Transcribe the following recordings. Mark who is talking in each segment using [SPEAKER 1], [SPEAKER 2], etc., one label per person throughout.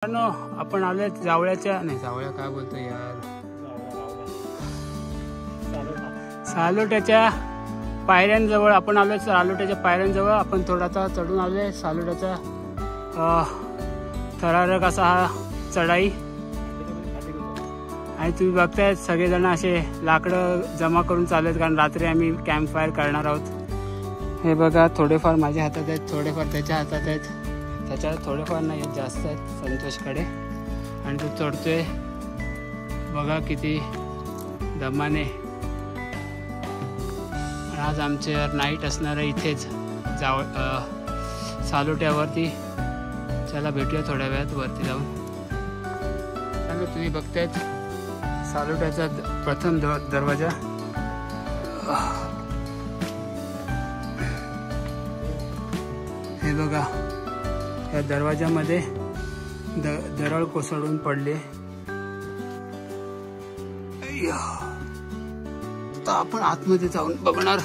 [SPEAKER 1] आपण आलोय जावळ्याच्या नाही जावळ्या काय बोलतो यार सालोट्याच्या पायऱ्यांजवळ आपण आलोय. सालोट्याच्या पायऱ्यांजवळ आपण थोडासा चढून आलोय. सालोट्याचा थरारक असा हा चढाई आणि तुम्ही बघताय सगळेजण असे लाकडं जमा करून चालत कारण रात्री आम्ही कॅम्प फायर करणार आहोत. हे बघा थोडेफार माझ्या हातात आहेत, थोडेफार त्याच्या हातात आहेत, त्याच्यावर थोडेफार नाही आहेत, जास्त आहेत संतोषकडे. आणि तो चढतोय बघा किती दमाने. आज आमचे नाईट असणार आहे इथेच सालोट्यावरती. चला भेटूया थोड्या वेळात वरती जाऊन. त्यामुळे तुम्ही बघतायत सालोट्याचा प्रथम दरवाजा. हे बघा या दरवाजामध्ये दरड कोसळून पडले. आता आपण आतमध्ये जाऊन बघणार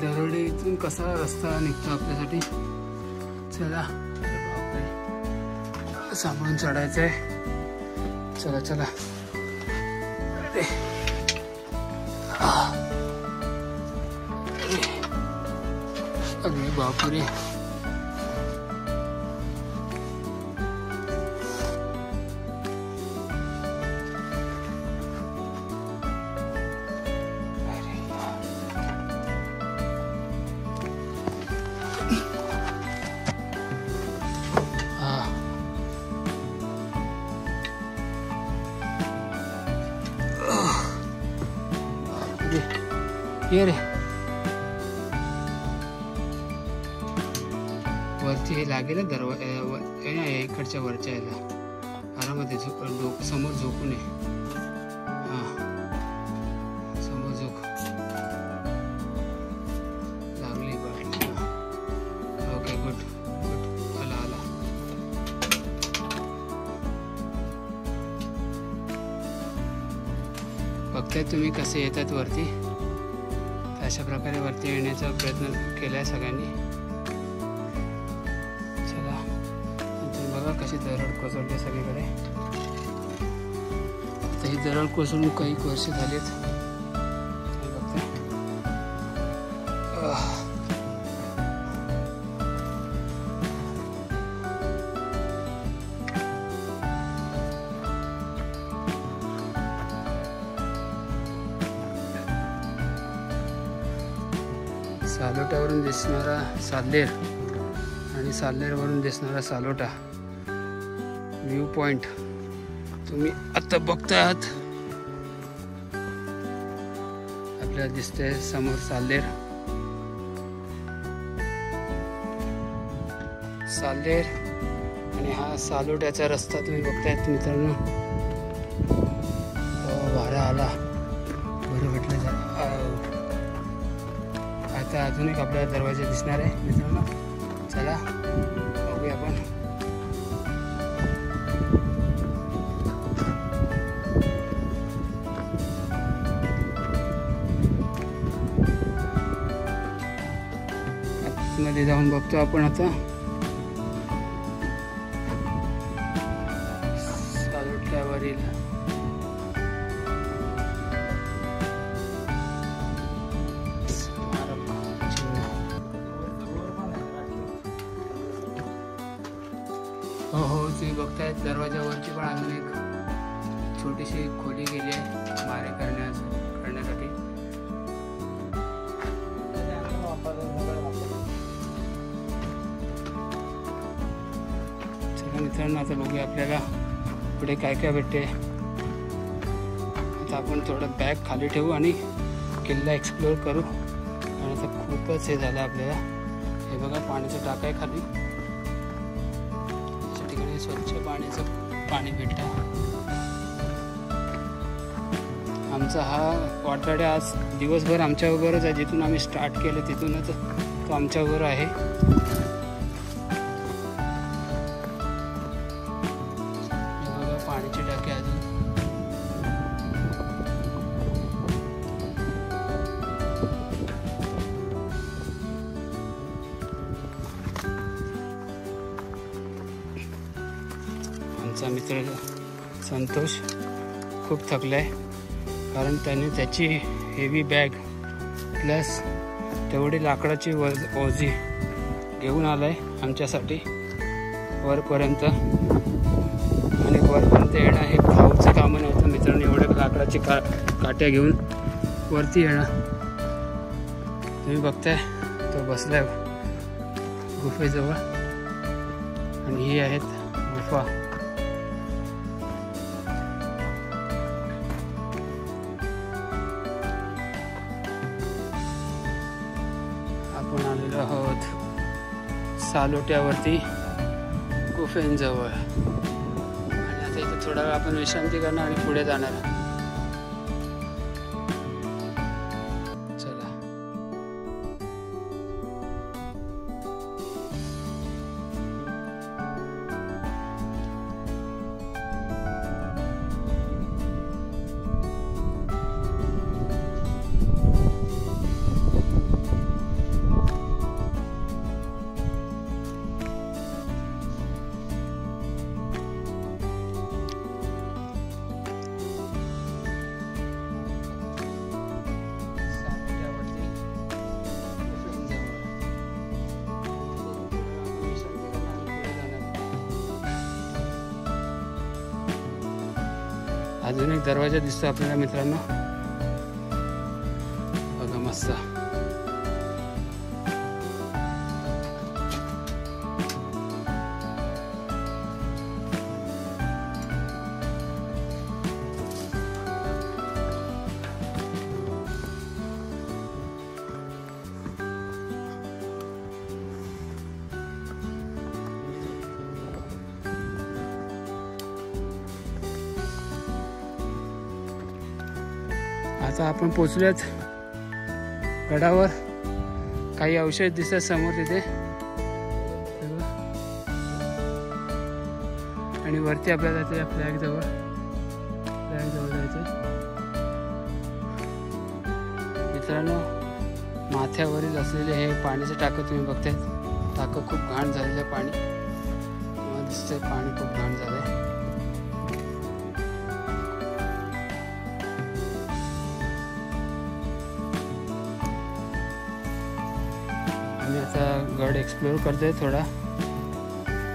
[SPEAKER 1] दरडीतून कसा रस्ता निघतो आपल्यासाठी. चला सांभाळून चढायचंय. चला चला. अरे बापरे. ये रे वरती हे लागेल दरवाजा इकडच्या वरच्या याला आरामात समोर झोपू नये. हा समोर झोप लागली बाटली. Okay good good. आला आला. बघताय तुम्ही कसे येतात वरती. अशा प्रकारे वरती येण्याचा प्रयत्न केलाय सगळ्यांनी. चला तुम्ही बघा कशी दरड कोसळते सगळीकडे. आता ही दरड कोसळून काही वर्ष झालीत. सालोट्यावरून दिसणारा साल्लेर आणि साल्लेरवरून दिसणारा सालोटा व्ह्यू पॉइंट तुम्ही आता बघता आहात. आपल्याला दिसतंय समोर साल्लेर. साल्लेर आणि हा सालोट्याचा रस्ता तुम्ही बघतायत मित्रांनो. वारा आला बरं भेटलं. आता अजून एक आपल्याला दरवाजा दिसणार आहे मित्रांनो. चला बघूया आपण. आतमध्ये जाऊन बघतो आपण आता. सालोट्यावरील हो तुम्ही बघतायत दरवाजावरची पण अजून एक छोटीशी खोली गेली आहे मारे करण्यासाठी. चला मित्रांनो आता बघूया आपल्याला पुढे काय काय भेटते. आता आपण थोडं बॅग खाली ठेवू आणि किल्ला एक्सप्लोर करू. आणि आता खूपच हे झालं आपल्याला. हे बघा पाण्याचं टाक आहे खाली. स्वच्छ पाणी भेटतं. आमचा हा वाटाड्या आज दिवसभर आमच्याबरोबरच आहे. जिथून आम्ही स्टार्ट केलं तिथूनच तो आमच्याबरोबर आहे. बघा पाण्याची टाकी अजून. आमचा मित्र संतोष खूप थकला आहे, कारण त्याने त्याची हेवी बॅग प्लस तेवढी लाकडाची ओझी घेऊन आला आहे आमच्यासाठी वरपर्यंत. आणि वरपर्यंत येणं हे खाऊचं कामं नव्हतं मित्रांनो, एवढ्या लाकडाची काट्या घेऊन वरती येणं. तुम्ही बघताय तो बसलाय गुफेजवळ आणि ही आहेत गुफा. आपण आलेलो आहोत सालोट्यावरती गुफेंजवळ आणि आता इथे थोडा वेळ आपण विश्रांती करणार आणि पुढे जाणार. चला. अजून एक दरवाजा दिसतो आपल्याला मित्रांनो, बघा मस्त. आता आपण पोचलोत गडावर. काही अवशेष दिसतात समोर तिथे आणि वरती आपल्याला जायचं फ्लॅग जवळ जायचं. मित्रांनो, माथ्यावरील असलेले हे पाण्याचे टाकं तुम्ही बघताय. टाकं खूप घाण झालेलं आहे पाणी, दिसतंय पाणी खूप घाण झालंय. आम्ही आता गड एक्सप्लोर करतोय थोडा,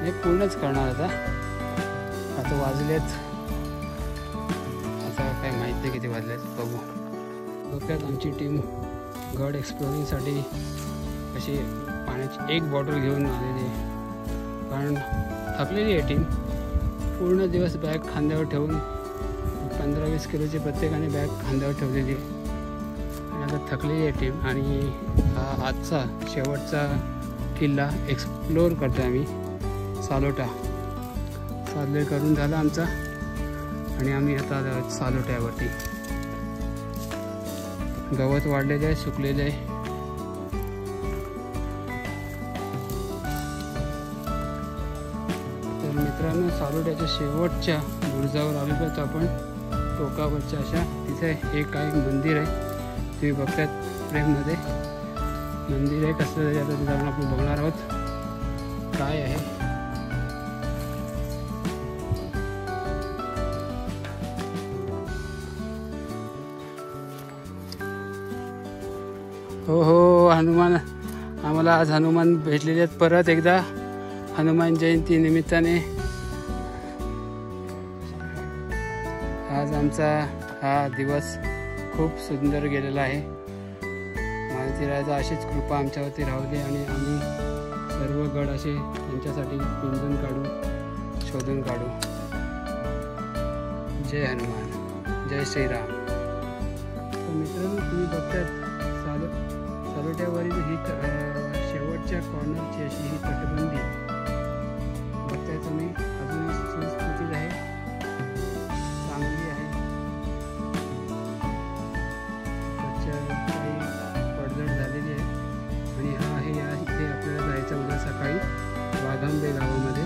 [SPEAKER 1] हे पूर्णच करणार आता वाजलेत, आता काय माहित नाही किती वाजलेत, बघू. बघतात आमची टीम गड एक्सप्लोरिंगसाठी अशी पाण्याची एक बॉटल घेऊन आलेली आहे, कारण थकलेली आहे टीम. पूर्ण दिवस बॅग खांद्यावर ठेवून 15-20 किलोची प्रत्येकाने बॅग खांद्यावर ठेवलेली आहे आणि आता थकलेली आहे टीम. आणि हा आजचा शेवटचा किल्ला एक्सप्लोर करतो आम्ही, सालोटा. सालोटा करून झाला आमचा आणि आम्ही आता सालोट्यावरती. गवत वाढलेलं आहे, सुकलेलं आहे. तर मित्रांनो, सालोट्याच्या शेवटच्या बुरुजावर आलेलो आहोत आपण, टोकावरच्या अशा. तिथे एक मंदिर आहे, तुम्ही बघतायत फ्रेममध्ये मंदिर आहे कसलं तरी. आता जाऊन आपण बघणार आहोत काय आहे. हो, हनुमान. आम्हाला आज हनुमान भेटलेले आहेत परत एकदा, हनुमान जयंती निमित्ताने. आज आमचा हा दिवस खूप सुंदर गेलेला आहे. मारुतीरायाचा अशीच कृपा आमच्यावरती राहू दे आणि आम्ही सर्व गड असे त्यांच्यासाठी पिंजून काढू, शोधून काढू. जय हनुमान, जय श्रीराम. तर मित्रांनो, तुम्ही बघताय सालोट्यावरील ही शेवटच्या कॉर्नरची अशी ही तटबंदी बघताय तुम्ही. अजूनही सुस्थितीत आहे, चांगली आहे. काही पडझड झालेली आहे आणि हा आहे इथे आपल्याला जायचं उद्या सकाळी वाघांबे गावामध्ये.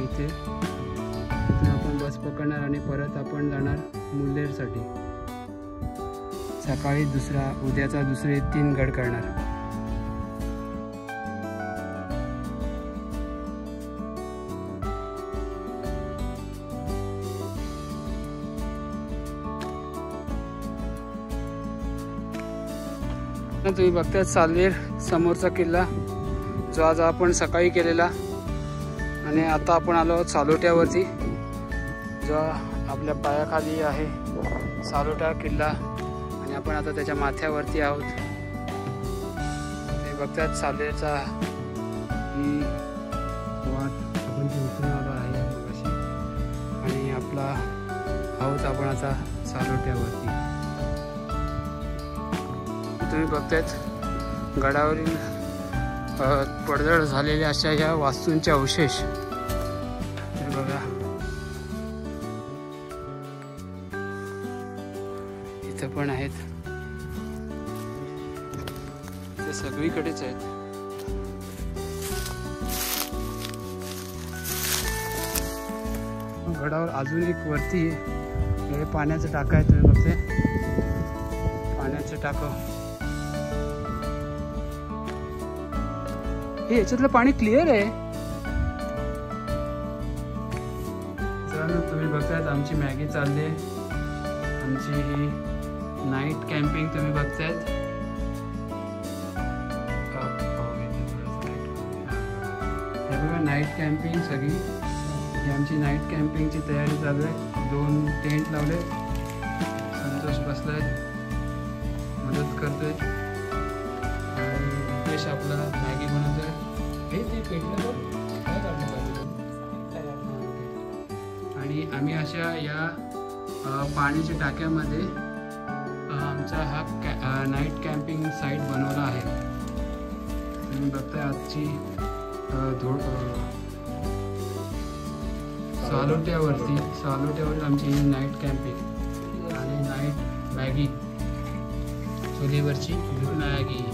[SPEAKER 1] इथे आपण बस पकडणार आणि परत आपण जाणार मुल्लेरसाठी. सकाळी उद्याचा दुसरे 3 गड करणार. तुम्ही बघताय सालवीर समोरचा किल्ला जो आज आपण सकाळी केलेला, आणि आता आपण आलो आहोत सालोट्यावरती जो आपल्या पायाखाली आहे सालोटा किल्ला, आणि आपण आता त्याच्या माथ्यावरती आहोत. ते बघतात सालवेरचा ही वाट आपण ती उतरून आलो आहे अशी, आणि आपला आहोत आपण आता सालोट्यावरती. तुम्ही बघतायत गडावरील पडझड झालेल्या अशा या वास्तूंचे अवशेष. हे बघा इथं पण आहेत, ते सगळीकडेच आहेत. गडावर अजून एक वरती हे पाण्याचं टाकं आहे. तुम्ही बघताय पाण्याचं टाकं, हे याच्यातलं पाणी क्लिअर आहे. तुम्ही बघतायत आमची मॅगी चालली आहे, आमची ही नाईट कॅम्पिंग तुम्ही बघतायत. हे बघा नाईट कॅम्पिंग सगळी, ही आमची नाईट कॅम्पिंगची तयारी चालू आहे. 2 टेंट लावले, संतोष बसलाय मदत करतोय, आणि मुकेश आपला मॅगी बनवतोय. हे ते पेटलं काय काढलं पाहिजे. आणि आम्ही अशा या पाण्याच्या टाक्यामध्ये आमचा हा नाईट कॅम्पिंग साईट बनवला आहे. तुम्ही बघताय आजची सालोट्यावरती आमची नाईट कॅम्पिंग आणि नाईट मॅगी, चुलीवरची मॅगी.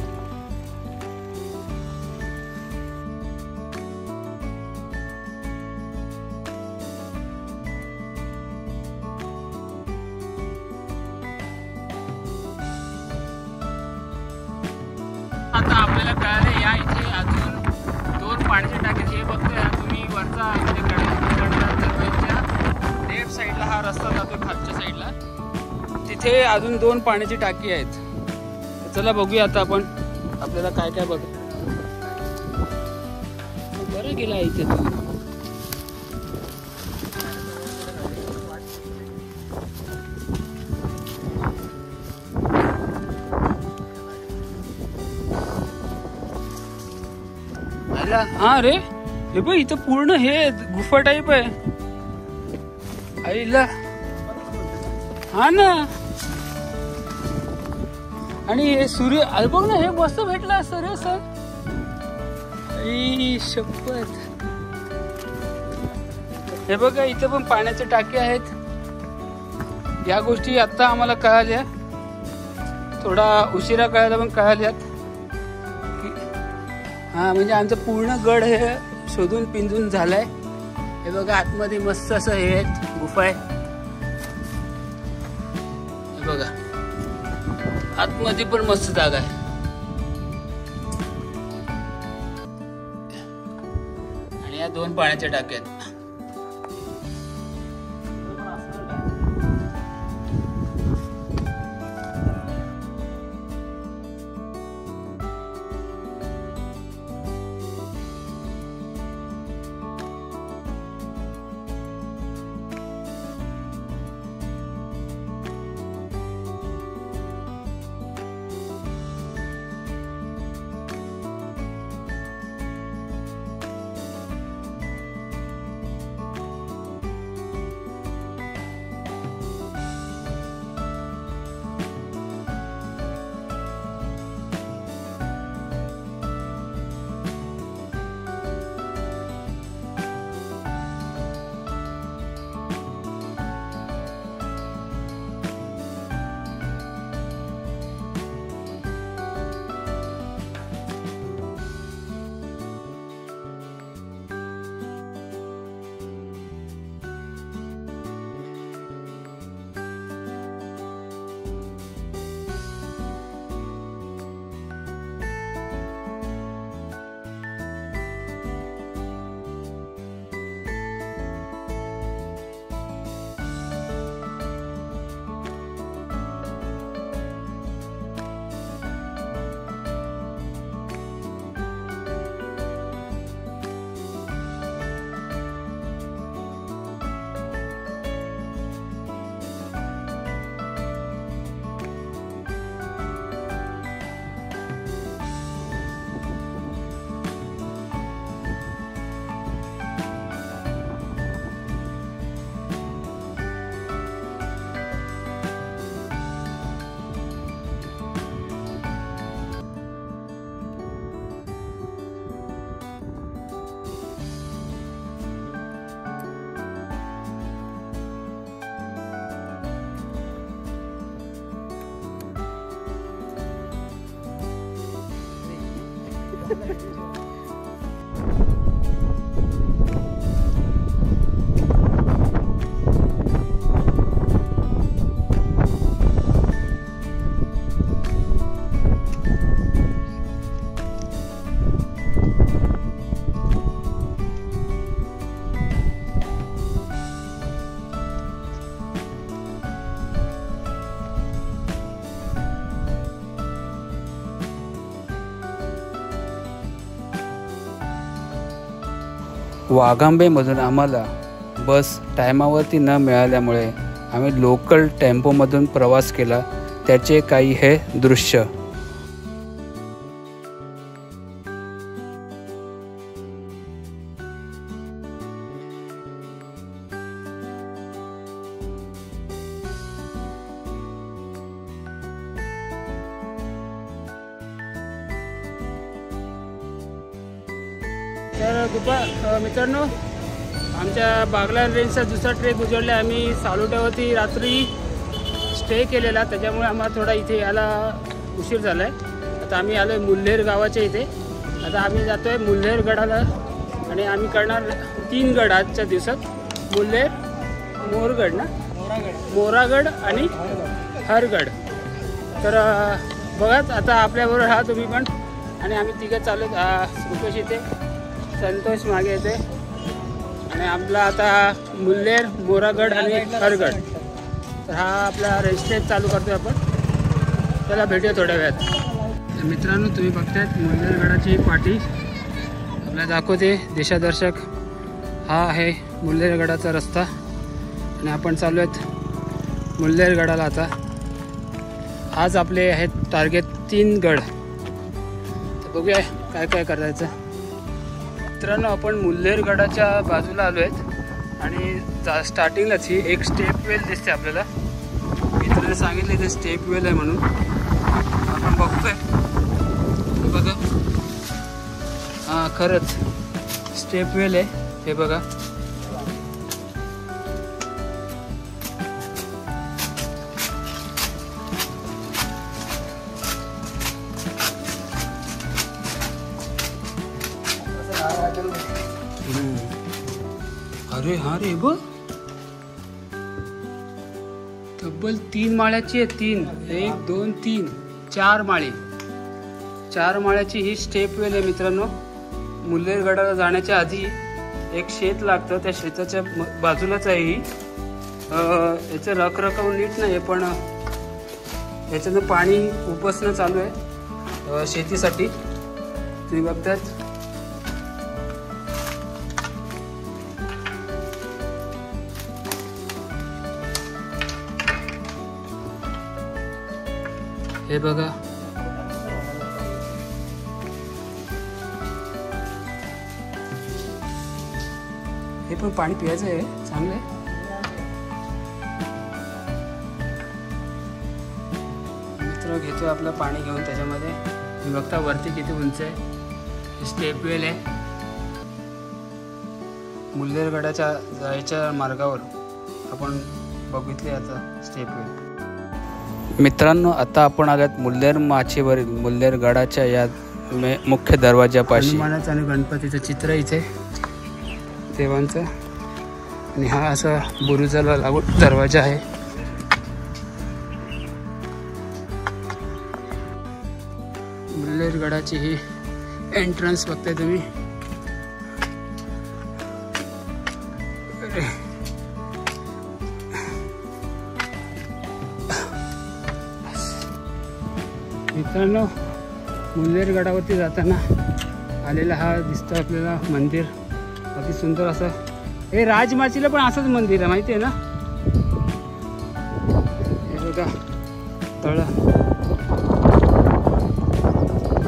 [SPEAKER 1] आता आपल्याला कळाले या इथे अजून 2 पाण्याचे टाके. हे बघतोय तुम्ही वरचा लेफ्ट साईडला हा रस्ता जातो खालच्या साईडला, तिथे अजून 2 पाण्याची टाकी आहेत. चला बघूया आता आपण आपल्याला काय काय बघ. बरं गेला इथे तू. हा रे, हे बघ इथं पूर्ण हे गुफा टाईप आहे. आईला हा ना, आणि हे सूर्य बघ ना, हे मस्त भेटलं असतं रे सर. शपथ. हे बघा इथं पण पाण्याचे टाके आहेत. या गोष्टी आता आम्हाला कळाल्या, थोडा उशिरा कळायला पण कळाल्यात. हा म्हणजे आमचं पूर्ण गड हे शोधून पिंजून झालाय. हे बघा आतमध्ये मस्त असं हे आहेत गुफा आहे. हे बघा आतमध्ये पण मस्त जागा आहे. आणि या 2 पाण्याच्या टाक्या आहेत. वाघांबेमधून आम्हाला बस टायमावरती न मिळाल्यामुळे आम्ही लोकल टेम्पोमधून प्रवास केला. त्याचे काही हे दृश्य. तर मित्रांनो, आमच्या बागलाण रेंजचा दुसरा ट्रेक उजळला. आम्ही सालोट्यावरती रात्री स्टे केलेला, त्याच्यामुळे आम्हाला थोडा इथे यायला उशीर झाला आहे. आता आम्ही आलो आहे मुल्हेर गावाच्या इथे. आता आम्ही जातो आहे मुल्हेर गडाला आणि आम्ही करणार 3 गड आजच्या दिवसात. मुल्हेर, मोरगड ना, मोरागड आणि हरगड. तर बघाच आता आपल्याबरोबर हा तुम्ही पण, आणि आम्ही तिघं चालू. रुपेश इथे, संतोष मागे येते, आणि आपला आता मुल्हेर, मोरागड आणि हरगड. तर हा आपला रेस ट्रेक चालू करतोय आपण. त्याला भेटूया थोड्या वेळात. तर मित्रांनो, तुम्ही बघतायत मुल्हेर गडाची पाटी आपल्याला दाखवते दिशादर्शक. हा आहे मुल्हेर गडाचा रस्ता आणि आपण चालू आहेत मुल्हेर गडाला. आता आज आपले आहेत टार्गेट 3 गड. तर बघूया काय काय करायचं. मित्रांनो, आपण मुल्हेर गडाच्या बाजूला आलो आहेत आणि स्टार्टिंगलाच ही एक स्टेप वेल दिसते आपल्याला. मित्राने सांगितले ते स्टेप वेल आहे म्हणून. आपण बघतोय, बघा. हां, खरंच स्टेप वेल आहे हे बघा. अरे हा रे, बघ तब्बल 3 माळ्याची आहे. 3, 1, 2, 3, 4 माळे. 4 माळ्याची ही स्टेप वेल आहे मित्रांनो. मुल्हेर गडाला जाण्याच्या आधी एक शेत लागतं, त्या शेताच्या बाजूलाच आहे ही. याचं रखरखाव नीट नाही आहे, पण याच्यानं पाणी उपसणं चालू आहे शेतीसाठी. तुम्ही बघतात हे बघा. हे पण पाणी प्यायचं आहे, चांगलं आहे. मित्र घेतो आपलं पाणी घेऊन त्याच्यामध्ये. तुम्ही बघता वरती किती उंच आहे. स्टेप वेल आहे. मुल्हेर गडाच्या जायच्या मार्गावर आपण बघितले आता स्टेप वेल. मित्रांनो, आता आपण आल्यात मुल्हेर माचीवरील मुल्हेर गडाच्या या मुख्य दरवाजापाशी. हनुमानाचं आणि गणपतीचं चित्र इथे देवांचं, आणि हा असा बुरुजाला लागून दरवाजा आहे. मुल्हेर गडाची ही एंट्रन्स बघताय तुम्ही. मित्रांनो, मुल्हेर गडावरती जाताना आलेला हा दिसतो आपल्याला मंदिर. अति सुंदर असं. हे राजमाचीला पण असंच मंदिर आहे, माहिती आहे ना. हे बघा तळं,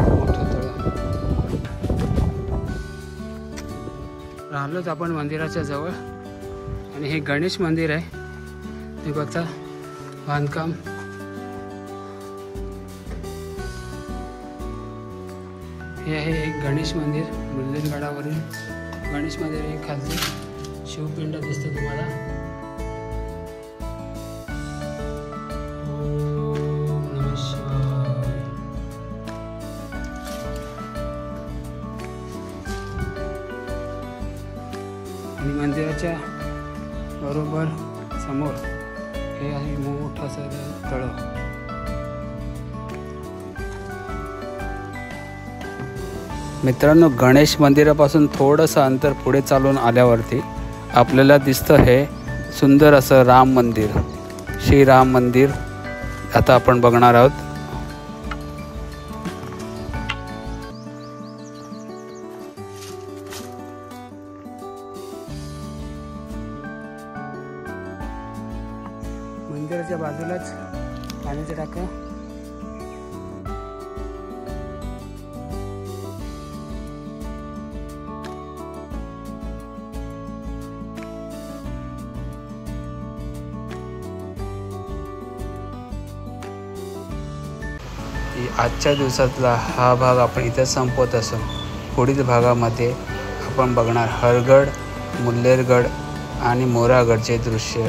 [SPEAKER 1] मोठं तळं. राहिलोच आपण मंदिराच्या जवळ, आणि हे गणेश मंदिर आहे. हे बघता बांधकाम. हे आहे एक गणेश मंदिर. मुल्हेर गडावरील गणेश मंदिर. हे खालती शिवपिंड दिसतं तुम्हाला. ओम नमः शिवाय. मंदिराच्या बरोबर समोर हे आहे मोठंसं तळं. मित्रांनो, गणेश मंदिरापासून थोडंसं अंतर पुढे चालून आल्यावरती आपल्याला दिसतं हे सुंदर असं राम मंदिर, श्रीराम मंदिर आता आपण बघणार आहोत. मंदिराच्या बाजूलाच पाण्याचं टाकं. आजच्या दिवसातला हा भाग आपण इथे संपवत असून पुढील भागामध्ये आपण बघणार हरगड, मुल्हेरगड आणि मोरागडचे दृश्य.